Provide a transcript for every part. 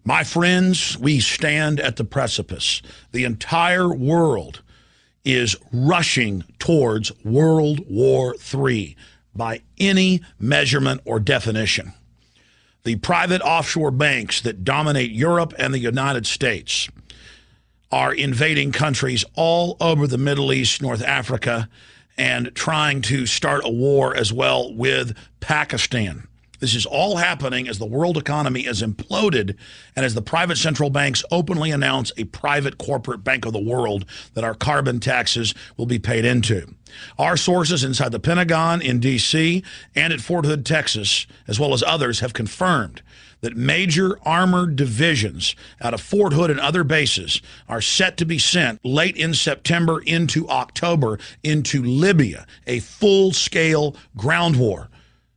My friends, we stand at the precipice. The entire world is rushing towards World War III by any measurement or definition. The private offshore banks that dominate Europe and the United States are invading countries all over the Middle East, North Africa, and trying to start a war as well with Pakistan. This is all happening as the world economy is imploded and as the private central banks openly announce a private corporate bank of the world that our carbon taxes will be paid into. Our sources inside the Pentagon, in D.C., and at Fort Hood, Texas, as well as others, have confirmed that major armored divisions out of Fort Hood and other bases are set to be sent late in September into October into Libya, a full-scale ground war.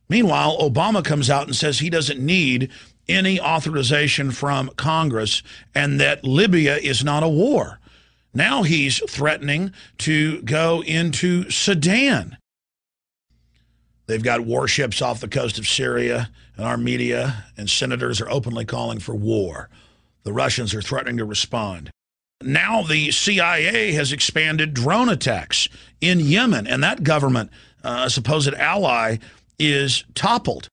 Meanwhile, Obama comes out and says he doesn't need any authorization from Congress and that Libya is not a war. Now he's threatening to go into Sudan. They've got warships off the coast of Syria, and our media and senators are openly calling for war. The Russians are threatening to respond. Now the CIA has expanded drone attacks in Yemen, and that government, a supposed ally, is toppled.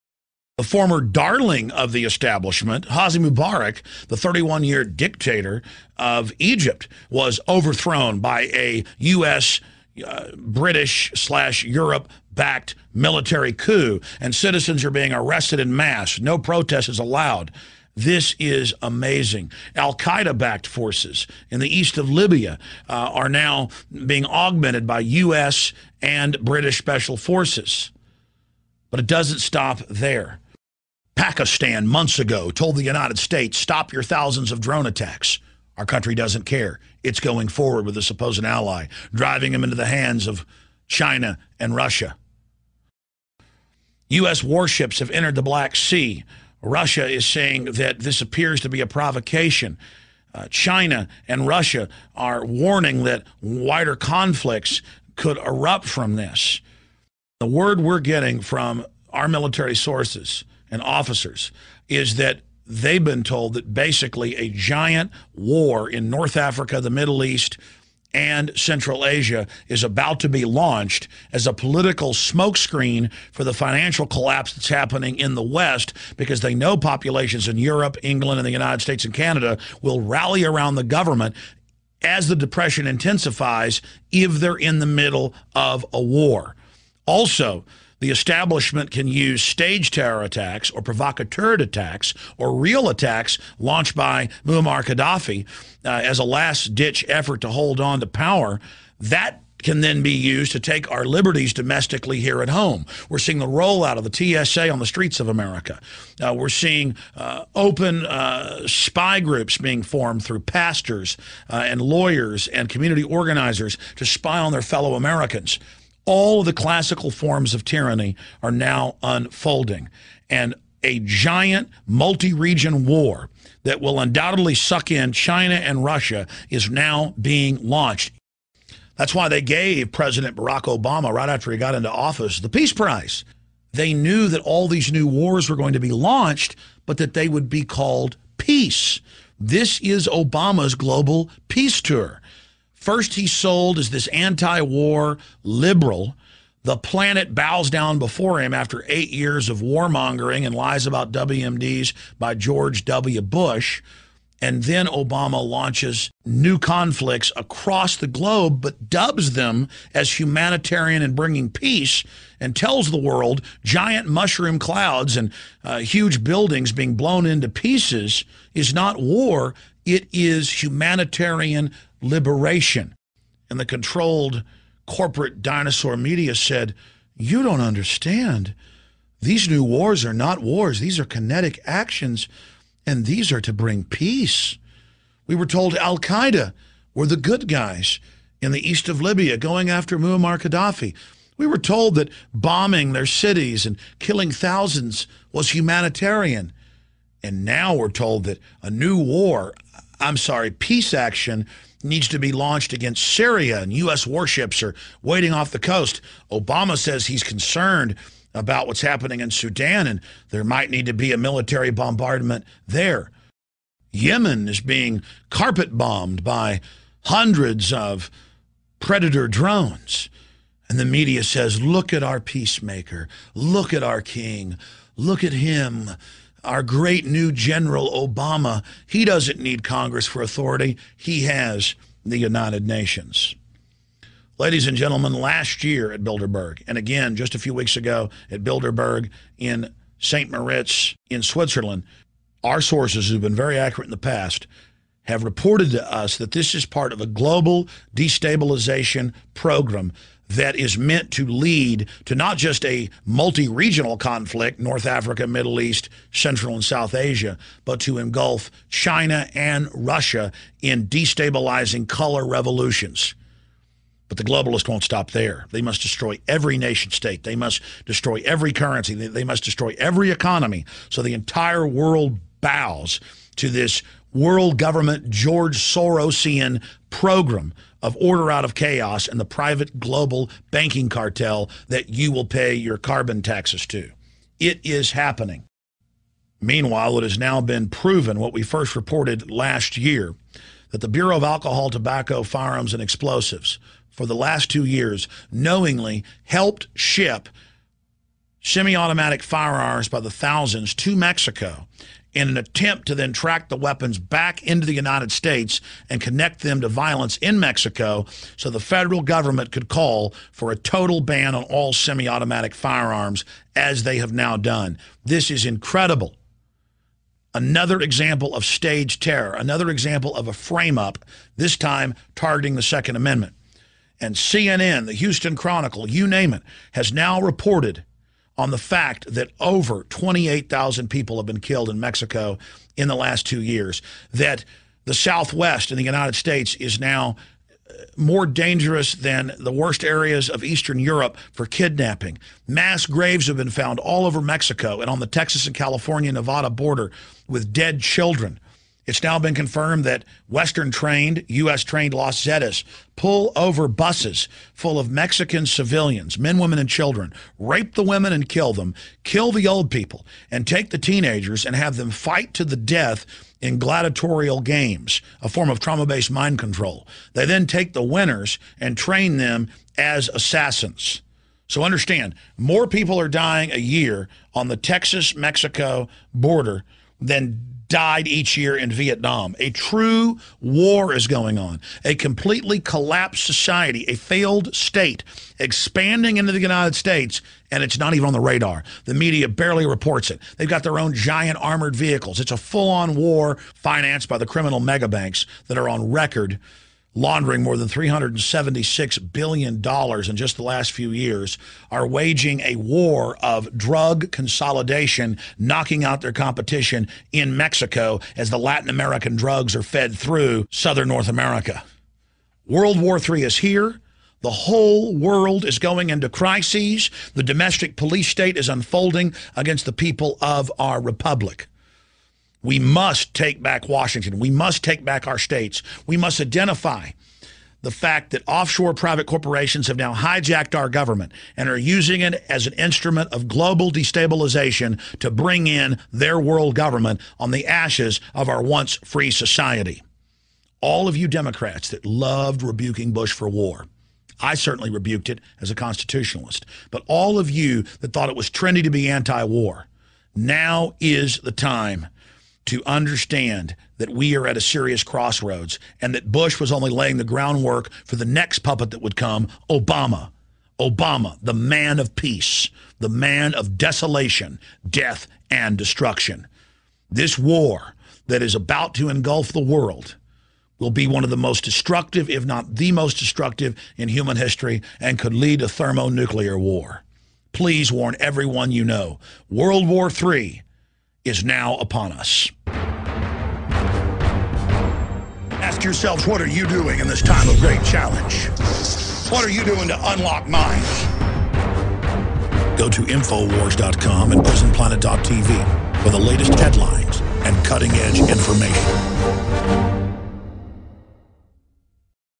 The former darling of the establishment, Hosni Mubarak, the 31-year dictator of Egypt, was overthrown by a U.S., British/Europe-backed military coup, and citizens are being arrested en masse. No protest is allowed. This is amazing. Al-Qaeda-backed forces in the east of Libya are now being augmented by U.S. and British special forces. But it doesn't stop there. Pakistan, months ago, told the United States, stop your thousands of drone attacks. Our country doesn't care. It's going forward with a supposed ally, driving them into the hands of China and Russia. U.S. warships have entered the Black Sea. Russia is saying that this appears to be a provocation. China and Russia are warning that wider conflicts could erupt from this. The word we're getting from our military sources and officers is that they've been told that basically a giant war in North Africa, the Middle East, and Central Asia is about to be launched as a political smokescreen for the financial collapse that's happening in the West, because they know populations in Europe, England, and the United States and Canada will rally around the government as the Depression intensifies if they're in the middle of a war. Also, the establishment can use stage terror attacks or provocateur attacks or real attacks launched by Muammar Gaddafi as a last-ditch effort to hold on to power. That can then be used to take our liberties domestically here at home. We're seeing the rollout of the TSA on the streets of America. We're seeing open spy groups being formed through pastors and lawyers and community organizers to spy on their fellow Americans. All of the classical forms of tyranny are now unfolding, and a giant multi-region war that will undoubtedly suck in China and Russia is now being launched. That's why they gave President Barack Obama, right after he got into office, the Peace Prize. They knew that all these new wars were going to be launched, but that they would be called peace. This is Obama's global peace tour. First, he's sold as this anti-war liberal. The planet bows down before him after 8 years of warmongering and lies about WMDs by George W. Bush. And then Obama launches new conflicts across the globe, but dubs them as humanitarian and bringing peace, and tells the world giant mushroom clouds and huge buildings being blown into pieces is not war. It is humanitarian liberation. And the controlled corporate dinosaur media said, you don't understand. These new wars are not wars. These are kinetic actions, and these are to bring peace. We were told Al-Qaeda were the good guys in the east of Libya going after Muammar Gaddafi. We were told that bombing their cities and killing thousands was humanitarian. And now we're told that a new war, peace action needs to be launched against Syria, and U.S. warships are waiting off the coast. Obama says he's concerned about what's happening in Sudan, and there might need to be a military bombardment there. Yemen is being carpet bombed by hundreds of predator drones. And the media says, look at our peacemaker. Look at our king. Look at him. Our great new General Obama. He doesn't need Congress for authority. He has the United Nations. Ladies and gentlemen, last year at Bilderberg, and again just a few weeks ago at Bilderberg in St. Moritz in Switzerland, our sources who've been very accurate in the past have reported to us that this is part of a global destabilization program that is meant to lead to not just a multi-regional conflict, North Africa, Middle East, Central and South Asia, but to engulf China and Russia in destabilizing color revolutions. But the globalists won't stop there. They must destroy every nation state. They must destroy every currency. They must destroy every economy so the entire world bows to this world government George Sorosian program of order out of chaos and the private global banking cartel that you will pay your carbon taxes to. It is happening. Meanwhile, it has now been proven, what we first reported last year, that the Bureau of Alcohol, Tobacco, Firearms, and Explosives for the last 2 years knowingly helped ship semi-automatic firearms by the thousands to Mexico in an attempt to then track the weapons back into the United States and connect them to violence in Mexico so the federal government could call for a total ban on all semi-automatic firearms, as they have now done. This is incredible. Another example of staged terror, another example of a frame-up, this time targeting the Second Amendment. And CNN, the Houston Chronicle, you name it, has now reported on the fact that over 28,000 people have been killed in Mexico in the last 2 years, that the Southwest in the United States is now more dangerous than the worst areas of Eastern Europe for kidnapping. Mass graves have been found all over Mexico and on the Texas and California-Nevada border with dead children. It's now been confirmed that Western-trained, U.S.-trained Los Zetas pull over buses full of Mexican civilians, men, women, and children, rape the women and kill them, kill the old people, and take the teenagers and have them fight to the death in gladiatorial games, a form of trauma-based mind control. They then take the winners and train them as assassins. So understand, more people are dying a year on the Texas-Mexico border than died each year in Vietnam. A true war is going on. A completely collapsed society, a failed state, expanding into the United States, and it's not even on the radar. The media barely reports it. They've got their own giant armored vehicles. It's a full-on war financed by the criminal megabanks that are on record laundering more than $376 billion in just the last few years, are waging a war of drug consolidation, knocking out their competition in Mexico as the Latin American drugs are fed through southern North America. World War III is here. The whole world is going into crises. The domestic police state is unfolding against the people of our republic. We must take back Washington. We must take back our states. We must identify the fact that offshore private corporations have now hijacked our government and are using it as an instrument of global destabilization to bring in their world government on the ashes of our once free society. All of you Democrats that loved rebuking Bush for war, I certainly rebuked it as a constitutionalist, but all of you that thought it was trendy to be anti-war, now is the time to understand that we are at a serious crossroads and that Bush was only laying the groundwork for the next puppet that would come, Obama. Obama, the man of peace, the man of desolation, death, and destruction. This war that is about to engulf the world will be one of the most destructive, if not the most destructive in human history, and could lead to thermonuclear war. Please warn everyone you know. World War III is now upon us. Ask yourselves, what are you doing in this time of great challenge? What are you doing to unlock minds? Go to Infowars.com and PrisonPlanet.tv for the latest headlines and cutting-edge information.